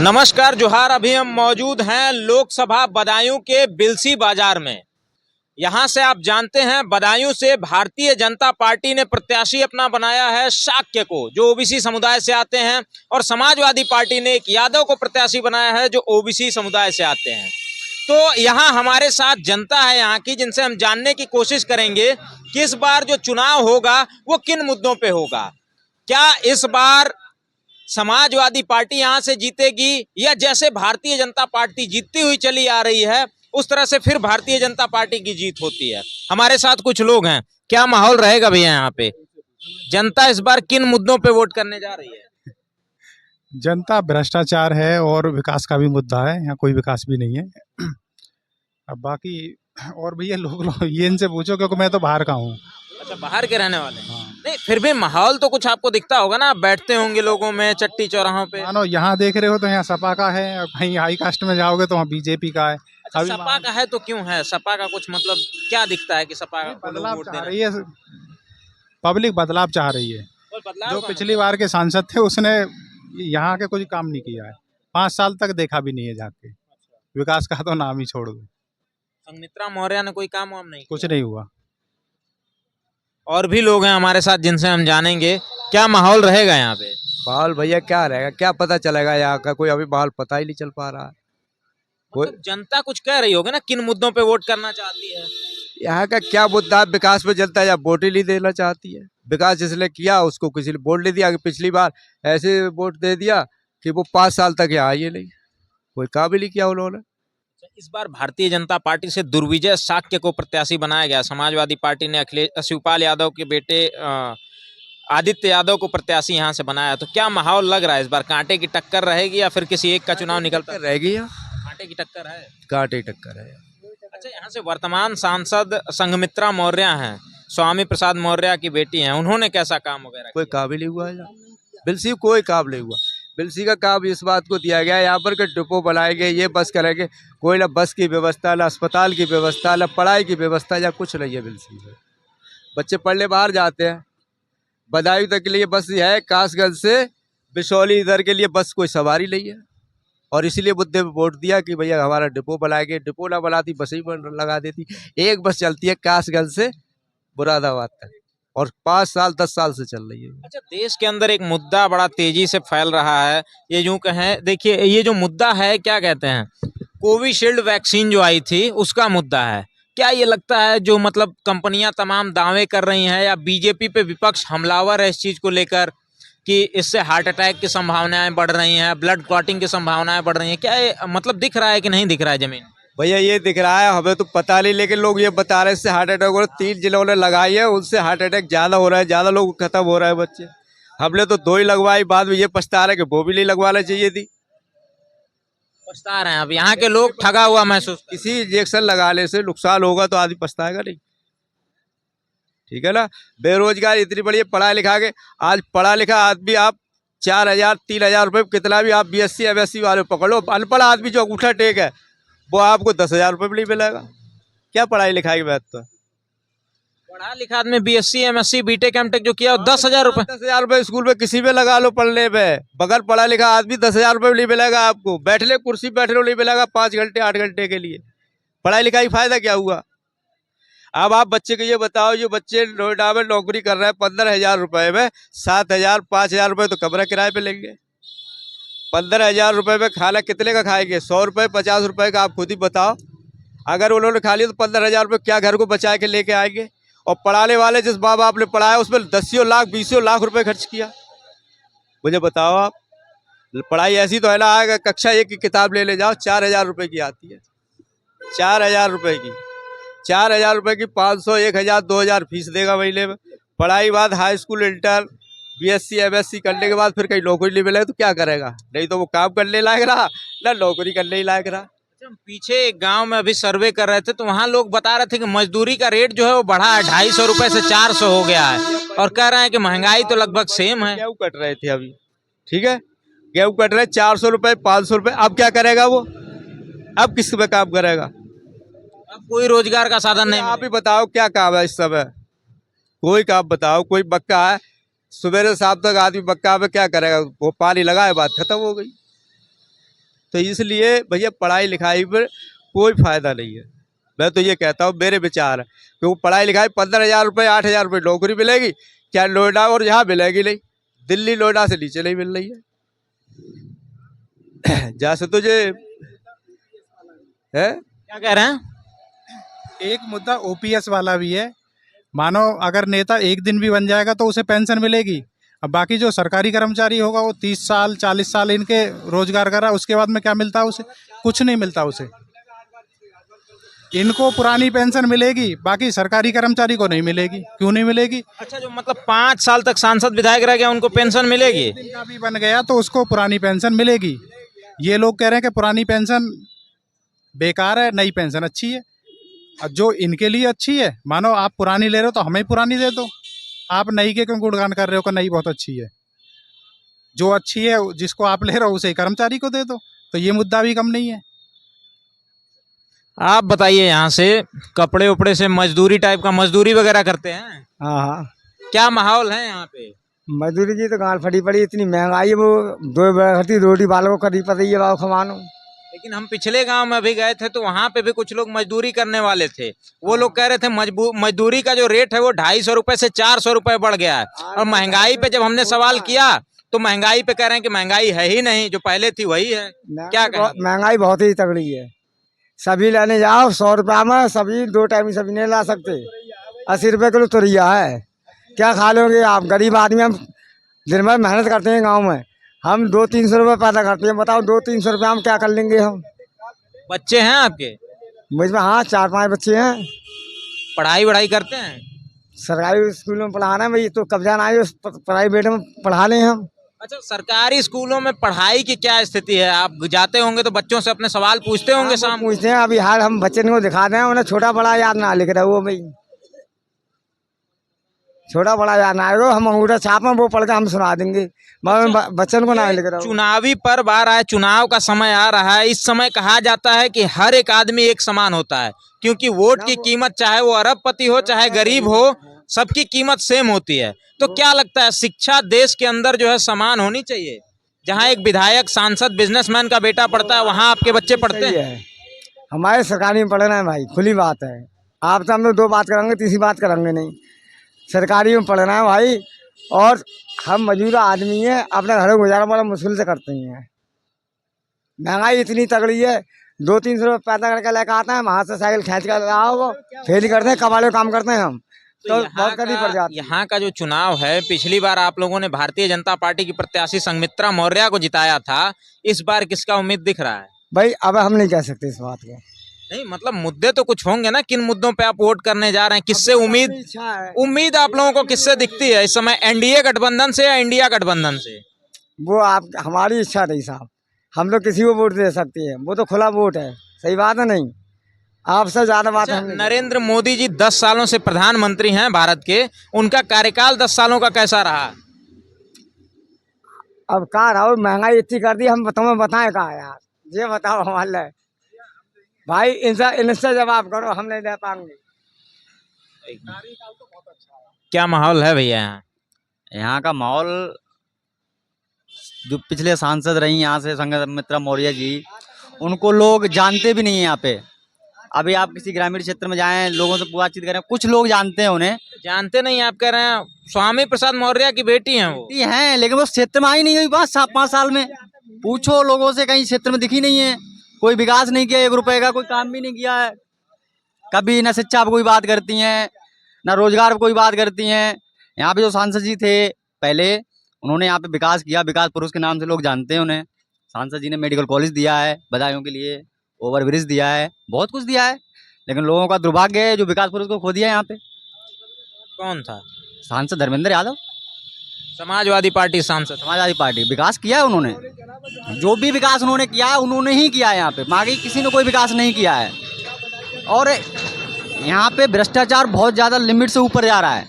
नमस्कार जोहार। अभी हम मौजूद हैं लोकसभा बदायूं के बिलसी बाजार में। यहां से आप जानते हैं बदायूं से भारतीय जनता पार्टी ने प्रत्याशी अपना बनाया है शाक्य को, जो ओबीसी समुदाय से आते हैं, और समाजवादी पार्टी ने एक यादव को प्रत्याशी बनाया है जो ओबीसी समुदाय से आते हैं। तो यहाँ हमारे साथ जनता है यहाँ की, जिनसे हम जानने की कोशिश करेंगे कि इस बार जो चुनाव होगा वो किन मुद्दों पे होगा। क्या इस बार समाजवादी पार्टी यहां से जीतेगी, या जैसे भारतीय जनता पार्टी जीतती हुई चली आ रही है उस तरह से फिर भारतीय जनता पार्टी की जीत होती है। हमारे साथ कुछ लोग हैं। क्या माहौल रहेगा भैया यहाँ पे? जनता इस बार किन मुद्दों पे वोट करने जा रही है? जनता भ्रष्टाचार है और विकास का भी मुद्दा है। यहाँ कोई विकास भी नहीं है। अब बाकी और भैया लोग ये इनसे पूछो, क्योंकि मैं तो बाहर का हूँ। अच्छा, बाहर के रहने वाले हैं। हाँ। नहीं, फिर भी माहौल तो कुछ आपको दिखता होगा ना, बैठते होंगे लोगों में चट्टी चौराहों पे। मानो यहाँ देख रहे हो तो यहाँ सपा का है, और कहीं हाई कास्ट में जाओगे तो वहाँ बीजेपी का है। अच्छा, सपा का है तो क्यों है? सपा का कुछ मतलब क्या दिखता है कि सपा को लोग बदलाव वोट चाह देना? रही है, पब्लिक बदलाव चाह रही है। और बदलाव जो का पिछली मतलब? बार के सांसद थे उसने यहाँ के कुछ काम नहीं किया है। 5 साल तक देखा भी नहीं है जाके। विकास का तो नाम ही छोड़ दो, संघमित्रा मौर्य ने कोई काम वाम नहीं कुछ किया? नहीं हुआ। और भी लोग हैं हमारे साथ जिनसे हम जानेंगे क्या माहौल रहेगा यहाँ पे। माहौल भैया क्या रहेगा, क्या पता चलेगा यहाँ का, कोई अभी माहौल पता ही नहीं चल पा रहा है। मतलब जनता कुछ कह रही होगी ना, किन मुद्दों पे वोट करना चाहती है? यहाँ का क्या मुद्दा है? विकास पे जनता या वोट ही नहीं देना चाहती है। विकास जिसने किया उसको किसी ने वोट नहीं दिया। पिछली बार ऐसे वोट दे दिया कि वो 5 साल तक यहाँ आइए नहीं, कोई काम ही नहीं किया उन्होंने। इस बार भारतीय जनता पार्टी से दुर्विजय शाक्य को प्रत्याशी बनाया गया। समाजवादी पार्टी ने अखिलेश शिवपाल यादव के बेटे आदित्य यादव को प्रत्याशी यहाँ से बनाया। तो क्या माहौल लग रहा है इस बार? कांटे की टक्कर रहेगी या फिर किसी एक का चुनाव निकलता रहेगी? यहाँ कांटे की टक्कर है। कांटे टक्कर है। अच्छा, यहाँ से वर्तमान सांसद संघमित्रा मौर्य हैं, स्वामी प्रसाद मौर्य की बेटी हैं। उन्होंने कैसा काम वगैरह कोई काम ही नहीं हुआ है। बिलसी कोई काम नहीं हुआ। बिलसी का काम इस बात को दिया गया है यहाँ पर कि डिपो बनाएंगे, ये बस करेंगे। कोई ना बस की व्यवस्था, ना अस्पताल की व्यवस्था, ना पढ़ाई की व्यवस्था, या कुछ नहीं है बिलसी में। बच्चे पढ़ने बाहर जाते हैं। बदायूं तक के लिए बस है, कासगंज से बिशौली इधर के लिए बस कोई सवारी नहीं है। और इसीलिए मुद्दे पे वोट दिया कि भैया हमारा डिपो बनाएंगे। डिपो ना बनाती बस ही लगा देती। एक बस चलती है कासगंज से मुरादाबाद तक, और 5 साल 10 साल से चल रही है। अच्छा, देश के अंदर एक मुद्दा बड़ा तेजी से फैल रहा है। ये यूं कहें, देखिए ये जो मुद्दा है, क्या कहते हैं, कोविशील्ड वैक्सीन जो आई थी उसका मुद्दा है। क्या ये लगता है जो मतलब कंपनियां तमाम दावे कर रही हैं, या बीजेपी पे विपक्ष हमलावर है इस चीज को लेकर कि इससे हार्ट अटैक की संभावनाएं बढ़ रही हैं, ब्लड क्लॉटिंग की संभावनाएं बढ़ रही हैं? क्या ये मतलब दिख रहा है कि नहीं दिख रहा है जमीन? भैया ये दिख रहा है, हमें तो पता नहीं, लेकिन लोग ये बता रहे हैं इससे हार्ट अटैक हो रहा है। 3 जिलों ने लगाई है, उनसे हार्ट अटैक ज्यादा हो रहा है, ज्यादा लोग खत्म हो रहा है बच्चे। हमने तो 2 ही लगवाई, बाद में ये पछता रहे कि वो भी नहीं लगवाना चाहिए थी। पछता रहे हैं अब यहाँ के लोग, ठगा हुआ महसूस। किसी इंजेक्शन लगाने से नुकसान होगा तो आदमी पछताएगा नहीं, ठीक है ना। बेरोजगारी इतनी बड़ी है, पढ़ा लिखा के आज पढ़ा लिखा आदमी आप 4,000 3,000 रुपये कितना भी आप BSc MSc वाले पकड़ लो, अनपढ़ आदमी जो अंगूठा टेक है वो आपको 10,000 रुपये भी नहीं मिलेगा। क्या पढ़ाई लिखाई की बात? तो पढ़ा लिखा आदमी BSc MSc BTech MTech जो किया 10,000 रुपए। 10,000 रुपये स्कूल में किसी में लगा लो पढ़ने में, बगैर पढ़ा लिखा आदमी 10,000 रुपये भी नहीं मिलेगा आपको। बैठने कुर्सी बैठने नहीं मिलेगा 5 घंटे 8 घंटे के लिए। पढ़ाई लिखाई फायदा क्या हुआ? अब आप बच्चे को ये बताओ, जो बच्चे नोएडा में नौकरी कर रहे हैं 15,000 रुपये में, 7,000 5,000 रुपये तो कमरा किराए पे लेंगे। 15,000 रुपये में खाना कितने का खाएंगे? 100 रुपये 50 रुपये का आप खुद ही बताओ। अगर उन्होंने खा लिया तो 15,000 रुपये क्या घर को बचा के लेके आएंगे? और पढ़ाने वाले जिस माँ बाप ने पढ़ाया उसमें 10 लाख 20 लाख रुपए खर्च किया। मुझे बताओ आप, पढ़ाई ऐसी तो है ना, आएगा कक्षा 1 की किताब ले जाओ 4,000 रुपये की आती है। 4,000 रुपये की, 4,000 रुपये की 500 1,000 2,000 फीस देगा महीने में। पढ़ाई बाद high school inter BSc MSc करने के बाद फिर कहीं नौकरी नहीं मिले तो क्या करेगा? नहीं तो वो काम करने लायक रहा, ना नौकरी करने लायक रहा। हम पीछे एक गांव में अभी सर्वे कर रहे थे तो वहां लोग बता रहे थे कि मजदूरी का रेट जो है वो बढ़ा है, 250 रुपए से 400 हो गया है, और कह रहे हैं कि महंगाई तो लगभग सेम है। गेहूँ कट रहे थे अभी, ठीक है, गेहूँ कट रहे 400 रुपये 500 रुपये। अब क्या करेगा वो? अब किस पे काम करेगा? अब कोई रोजगार का साधन नहीं। आप ही बताओ क्या काम है इस समय? कोई काम बताओ। कोई मक्का है, सुबह से शाम तक आदमी मक्का में क्या करेगा? वो पानी लगाए, बात खत्म हो गई। तो इसलिए भैया पढ़ाई लिखाई पर कोई फायदा नहीं है। मैं तो ये कहता हूँ, मेरे विचार है, क्योंकि पढ़ाई लिखाई 15,000 रुपये 8,000 रुपये नौकरी मिलेगी, क्या नोएडा और यहाँ मिलेगी नहीं, दिल्ली नोएडा से नीचे नहीं मिल रही है। जैसे तुझे है क्या कह रहे हैं? एक मुद्दा ओपीएस वाला भी है। मानो अगर नेता एक दिन भी बन जाएगा तो उसे पेंशन मिलेगी। अब बाकी जो सरकारी कर्मचारी होगा वो 30 साल 40 साल इनके रोजगार करा, उसके बाद में क्या मिलता है उसे? कुछ नहीं मिलता उसे। इनको पुरानी पेंशन मिलेगी, बाकी सरकारी कर्मचारी को नहीं मिलेगी। क्यों नहीं मिलेगी? अच्छा, जो मतलब 5 साल तक सांसद विधायक रह गया उनको पेंशन मिलेगी? दिन का भी बन गया तो उसको पुरानी पेंशन मिलेगी। ये लोग कह रहे हैं कि पुरानी पेंशन बेकार है, नई पेंशन अच्छी है। और जो इनके लिए अच्छी है, मानो आप पुरानी ले रहे हो तो हमें पुरानी दे दो। आप नई के क्यों गुणगान कर रहे हो कि नई बहुत अच्छी है? जो अच्छी है जिसको आप ले रहे हो उसे कर्मचारी को दे दो, तो ये मुद्दा भी कम नहीं है। आप बताइए, यहाँ से कपड़े उपड़े से मजदूरी टाइप का, मजदूरी वगैरह करते हैं? हाँ हाँ, क्या माहौल है यहाँ पे? मजदूरी की तो गांड फटी पड़ी, इतनी महंगाई है, वो दो बखती रोटी वालों को कभी पता ही है बाबू खमानो। लेकिन हम पिछले गांव में अभी गए थे तो वहां पे भी कुछ लोग मजदूरी करने वाले थे। वो लोग कह रहे थे मजदूरी का जो रेट है वो 250 रुपए से 400 रुपए बढ़ गया है। और महंगाई पे जब हमने सवाल किया तो महंगाई पे कह रहे हैं कि महंगाई है ही नहीं, जो पहले थी वही है। क्या कहें? महंगाई बहुत ही तगड़ी है। सभी लेने जाओ 100 रुपया में, सभी 2 टाइम ही सभी नहीं ला सकते। 80 रुपये किलो तुरिया है, क्या खा लोगे आप? गरीब आदमी, हम दिन भर मेहनत करते हैं गाँव में, हम 200-300 रुपये पैदा करते हैं। बताओ 200-300 रुपये हम क्या कर लेंगे हम? बच्चे हैं आपके? मुझ में हाँ 4-5 बच्चे हैं। पढ़ाई वढ़ाई करते हैं? सरकारी स्कूलों में पढ़ाना है भाई, तो कब जाना है प्राइवेट में पढ़ा लें हम। अच्छा, सरकारी स्कूलों में पढ़ाई की क्या स्थिति है? आप जाते होंगे तो बच्चों से अपने सवाल पूछते होंगे शाम? पूछते हैं, अभी हाल हम बच्चे को दिखा दें, उन्हें छोटा बड़ा याद ना लिख रहे वो भाई, छोटा बड़ा याद ना आएगा, हम अंगूठा छाप में वो पढ़ के हम सुना देंगे, मगर बच्चन को ना लिख रहा। चुनावी पर्व आ रहा है, चुनाव का समय आ रहा है। इस समय कहा जाता है कि हर एक आदमी एक समान होता है, क्योंकि वोट की कीमत चाहे वो अरबपति हो चाहे गरीब हो, सबकी कीमत सेम होती है। तो क्या लगता है, शिक्षा देश के अंदर जो है समान होनी चाहिए? जहाँ एक विधायक, सांसद, बिजनेसमैन का बेटा पढ़ता है वहाँ आपके बच्चे पढ़ते हैं? हमारे सरकारी में पढ़ना है भाई, खुली बात है। आप तो हम लोग 2 बात करेंगे, तीसरी बात करेंगे नहीं। सरकारी में पढ़ना है भाई, और हम मजदूर आदमी हैं, अपने घर में गुजारा बड़ा मुश्किल से करते हैं। महंगाई इतनी तगड़ी है, 200-300 रुपये पैदा करके लेकर आते हैं, वहाँ से साइकिल खींच कर लाओ, वो फेल करते हैं, कमाले काम करते हैं हम, तो बहुत कड़ी पड़ जाती है। यहाँ का जो चुनाव है, पिछली बार आप लोगों ने भारतीय जनता पार्टी की प्रत्याशी संघमित्रा मौर्य को जिताया था। इस बार किसका उम्मीद दिख रहा है? भाई अब हम नहीं कह सकते इस बात को। नहीं, मतलब मुद्दे तो कुछ होंगे ना, किन मुद्दों पे आप वोट करने जा रहे हैं? किससे उम्मीद आप लोगों को किससे दिखती है इस समय? एनडीए गठबंधन से या इंडिया गठबंधन से? वो आप हमारी इच्छा नहीं साहब, हम लोग किसी को वोट दे सकते हैं, वो तो खुला वोट है। सही बात है नहीं? आपसे ज्यादा बात है। नरेंद्र मोदी जी 10 सालों से प्रधानमंत्री हैं भारत के, उनका कार्यकाल 10 सालों का कैसा रहा? अब कहाँ रहो, महंगाई इतनी कर दी, हम तुम्हें बताएं कहाँ यार, ये बताओ हमारे भाई, इनसे जवाब करो, हम नहीं दे पाएंगे। क्या माहौल है भैया यहाँ? यहाँ का माहौल, जो पिछले सांसद रही यहाँ से संघमित्रा मौर्य जी, उनको लोग जानते भी नहीं है यहाँ पे। अभी आप किसी ग्रामीण क्षेत्र में जाएं, लोगों से बातचीत करें, कुछ लोग जानते हैं उन्हें। जानते नहीं? आप कह रहे हैं स्वामी प्रसाद मौर्य की बेटी हैं वो? बेटी हैं, लेकिन वो क्षेत्र में आई नहीं हुई 5 साल में। पूछो लोगों से, कहीं क्षेत्र में दिखी नहीं है, कोई विकास नहीं किया, 1 रुपए का कोई काम भी नहीं किया है कभी। न शिक्षा पर कोई बात करती हैं, न रोजगार पर कोई बात करती हैं। यहाँ पे जो सांसद जी थे पहले, उन्होंने यहाँ पे विकास किया, विकास पुरुष के नाम से लोग जानते हैं उन्हें। सांसद जी ने मेडिकल कॉलेज दिया है बदायूं के लिए, ओवरब्रिज दिया है, बहुत कुछ दिया है, लेकिन लोगों का दुर्भाग्य है जो विकास पुरुष को खो दिया यहाँ पे। कौन था? सांसद धर्मेंद्र यादव, समाजवादी पार्टी सांसद। समाजवादी पार्टी। विकास किया है उन्होंने, जो भी विकास उन्होंने किया है उन्होंने ही किया है यहाँ पे, बाकी किसी ने कोई विकास नहीं किया है। और यहाँ पे भ्रष्टाचार बहुत ज्यादा लिमिट से ऊपर जा रहा है।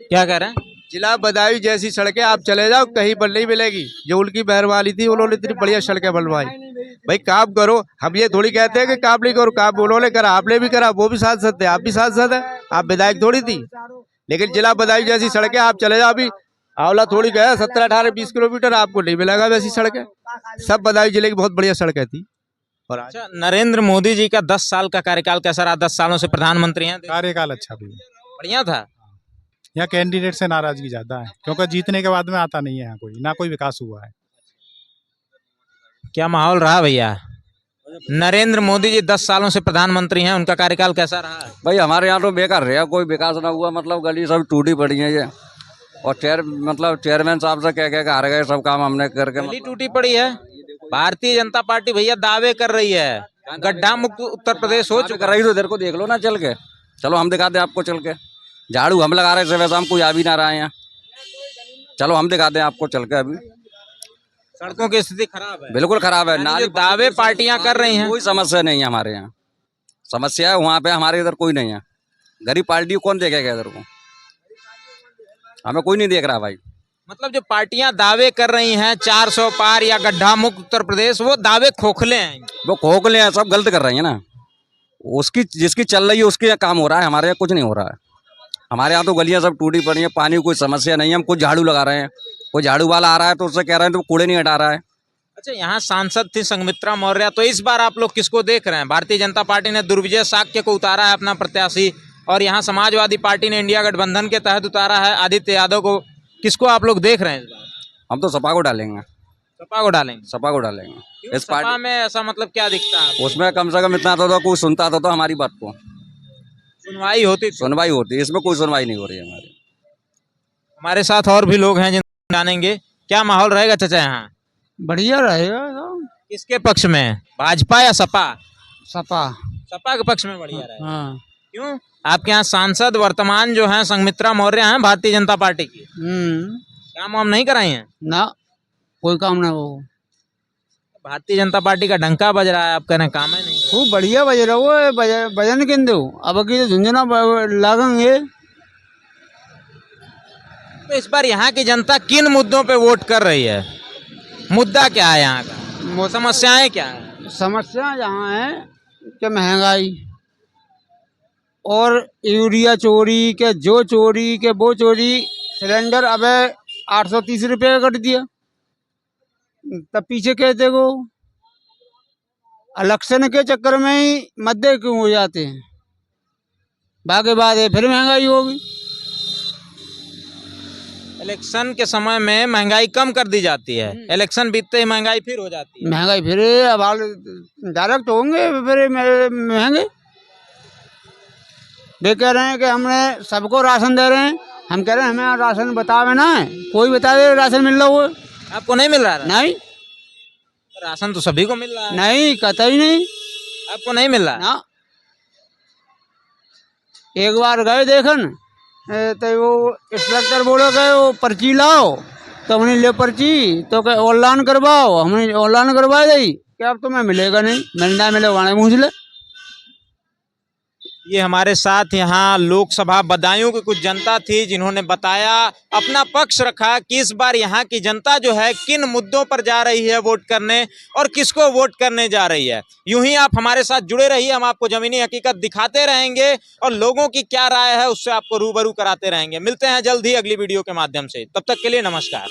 क्या कह रहे हैं? जिला बदायूं जैसी सड़कें आप चले जाओ, कहीं पर नहीं मिलेगी। जो उनकी मेहरबानी थी, उन्होंने इतनी बढ़िया सड़कें बनवाई। भाई काम करो, हम ये थोड़ी कहते हैं कि काम नहीं करो, काम उन्होंने करा, आपने भी करा, वो भी सांसद थे, आप भी सांसद है, आप विधायक थोड़ी थी। लेकिन जिला बदायूं जैसी सड़कें आप चले जाओ, अभी आंवला थोड़ी गया 17, 18, 20 किलोमीटर आपको नहीं मिलेगा वैसी सड़कें। सब बदायूं जिले की बहुत बढ़िया सड़कें थी। और आज अच्छा, नरेंद्र मोदी जी का 10 साल का कार्यकाल कैसा रहा? 10 सालों से प्रधानमंत्री हैं, कार्यकाल अच्छा भी है। बढ़िया था। यहाँ कैंडिडेट से नाराजगी ज्यादा है, क्योंकि जीतने के बाद में आता नहीं है यहाँ कोई, ना कोई विकास हुआ है। क्या माहौल रहा भैया? नरेंद्र मोदी जी 10 सालों से प्रधानमंत्री हैं, उनका कार्यकाल कैसा रहा? भाई हमारे यहाँ तो बेकार रहा, कोई विकास ना हुआ। मतलब गली सब टूटी पड़ी है ये, और चेयरमैन साहब से कह के हार गए सब काम हमने करके। गली टूटी पड़ी है। भारतीय जनता पार्टी भैया दावे कर रही है गड्ढा मुक्त उत्तर प्रदेश हो कर चुका रही तो इधर को देख लो ना चल के। चलो हम दिखाते हैं आपको चल के। झाड़ू हम लगा रहे थे, वैसे हम कोई आ भी ना रहा है यहाँ। चलो हम दिखाते हैं आपको चल के। अभी सड़कों की स्थिति खराब है, बिल्कुल खराब है। जो नाली दावे पार्टियां कर रही हैं। कोई समस्या नहीं है हमारे यहाँ। समस्या है वहाँ पे, हमारे इधर कोई नहीं है। गरीब पार्टी को कौन देखेगा इधर को? हमें कोई नहीं देख रहा भाई। मतलब जो पार्टियां दावे कर रही हैं 400 पार या गड्ढा मुक्त उत्तर प्रदेश, वो दावे खोखले हैं। वो खोखले हैं, सब गलत कर रही है ना। उसकी जिसकी चल रही है उसके यहाँ काम हो रहा है, हमारे यहाँ कुछ नहीं हो रहा है। हमारे यहाँ तो गलियां सब टूटी पड़ी हैं, पानी की कोई समस्या नहीं है। हम कुछ झाड़ू लगा रहे हैं, कोई झाड़ू वाला आ रहा है तो उससे कह रहे हैं तो कूड़े नहीं हटा रहा है। अच्छा, यहाँ सांसद थी संघमित्रा मौर्य, तो इस बार आप लोग किसको देख रहे हैं? भारतीय जनता पार्टी ने दुर्विजय साक्य को उतारा है अपना प्रत्याशी, और यहाँ समाजवादी पार्टी ने इंडिया गठबंधन के तहत उतारा है आदित्य यादव को। किसको आप लोग देख रहे हैं इस बार? हम तो सपा को डालेंगे। सपा को डालेंगे? सपा को डालेंगे। क्यों? इस सपा पार्टी में ऐसा मतलब क्या दिखता है? उसमें कम से कम इतना तो कोई सुनता तो हमारी बात को। सुनवाई होती थी। सुनवाई होती है, इसमें कोई सुनवाई नहीं हो रही है हमारी। हमारे साथ और भी लोग हैं जिन जानेंगे क्या माहौल रहेगा चाचा यहाँ? बढ़िया रहेगा। किसके पक्ष में, भाजपा या सपा? सपा। सपा के पक्ष में बढ़िया रहेगा। हाँ। क्यों? आपके यहाँ सांसद वर्तमान जो हैं संघमित्रा मौर्य हैं भारतीय जनता पार्टी की, काम वाम नहीं कराई हैं? ना, कोई काम ना हो। भारतीय जनता पार्टी का डंका बज रहा है, आप कह रहे हैं काम है नहीं। खूब बढ़िया बज रहा वो भजन के दो। अब की तो झुंझुना लागेंगे। तो इस बार यहाँ की जनता किन मुद्दों पे वोट कर रही है? मुद्दा क्या है यहाँ का? समस्याएं क्या है? समस्या यहाँ है कि महंगाई और यूरिया चोरी के, जो चोरी के वो चोरी। सिलेंडर अब 830 रुपये का कर दिया, तब पीछे कहते को इलेक्शन के चक्कर में ही मद्दे क्यों हो जाते हैं। बाकी बात है फिर महंगाई होगी। इलेक्शन के समय में महंगाई कम कर दी जाती है, इलेक्शन बीतते ही महंगाई फिर हो जाती है। महंगाई फिर अब डायरेक्ट होंगे फिर महंगे। वे कह रहे हैं कि हमने सबको राशन दे रहे हैं, हम कह रहे हैं हमें राशन बतावे ना है, कोई बता दे राशन मिल रहा हो। आपको नहीं मिल रहा है? नहीं, राशन तो सभी को मिल रहा है। नहीं कतई नहीं। आपको नहीं मिल रहा है? ना, एक बार गए देखन तो वो इंस्पेक्टर बोले गए वो पर्ची लाओ, तो हमने ले पर्ची तो कहे ऑनलाइन करवाओ, हमने ऑनलाइन करवा दी कि अब तुम्हें मिलेगा नहीं, मिलना मिले वाणे पूछ ले। ये हमारे साथ यहाँ लोकसभा बदायूं की कुछ जनता थी जिन्होंने बताया, अपना पक्ष रखा कि इस बार यहाँ की जनता जो है किन मुद्दों पर जा रही है वोट करने और किसको वोट करने जा रही है। यूं ही आप हमारे साथ जुड़े रहिए, हम आपको जमीनी हकीकत दिखाते रहेंगे और लोगों की क्या राय है उससे आपको रूबरू कराते रहेंगे। मिलते हैं जल्द ही अगली वीडियो के माध्यम से, तब तक के लिए नमस्कार।